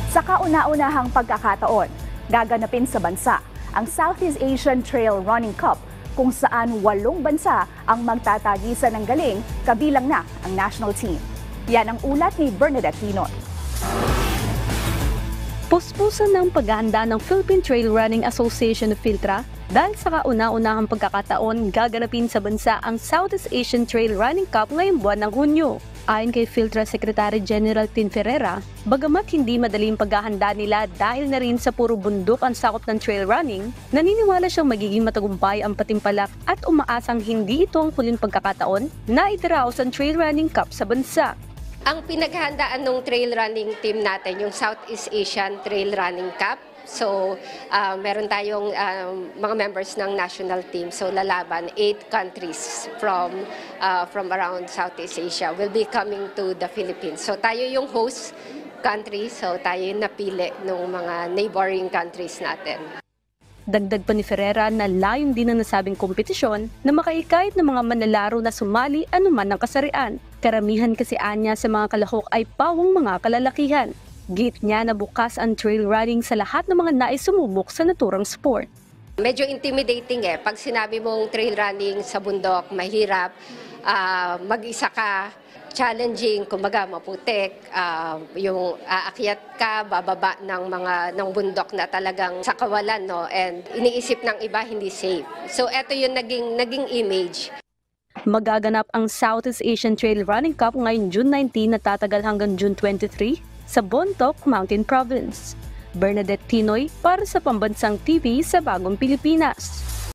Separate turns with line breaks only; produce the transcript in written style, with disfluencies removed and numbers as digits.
Sa kauna-unahang pagkakataon, gaganapin sa bansa ang Southeast Asian Trail Running Cup kung saan 8 bansa ang magtatagisan ng galing, kabilang na ang national team. Yan ang ulat ni Bernadette Tinoy.
Puspusan ng paghahanda ng Philippine Trail Running Association of Philtra dahil sa kauna-unahang pagkakataon gaganapin sa bansa ang Southeast Asian Trail Running Cup ngayong buwan ng Hunyo. Ayon kay Philtra Secretary General Tin Ferreira, bagamat hindi madaling paghahanda nila dahil na rin sa puro bundok ang sakop ng trail running, naniniwala siyang magiging matagumpay ang patimpalak at umaasang hindi ito ang huling pagkakataon na itaraos ang Trail Running Cup sa bansa.
Ang pinaghahandaan ng trail running team natin, yung Southeast Asian Trail Running Cup. So, meron tayong mga members ng national team. So, lalaban 8 countries from around Southeast Asia will be coming to the Philippines. So, tayo yung host country. So, tayo yung napili ng mga neighboring countries natin.
Dagdag pa ni Ferreira na layon din ng nasabing kompetisyon na makaikait ng mga manlalaro na sumali anuman ng kasarian. Karamihan kasi anya sa mga kalahok ay pawang mga kalalakihan. Gate niya na bukas ang trail running sa lahat ng mga nais sumubok sa naturang sport.
Medyo intimidating Pag sinabi mong trail running sa bundok, mahirap, mag-isa ka, challenging, kumbaga maputik, yung aakyat ka, bababa ng bundok na talagang sa kawalan, no? And iniisip ng iba hindi safe. So eto yung naging image.
Magaganap ang Southeast Asian Trail Running Cup ngayong June 19 na tatagal hanggang June 23 sa Bontoc Mountain Province. Bernadette Tinoy para sa Pambansang TV sa Bagong Pilipinas.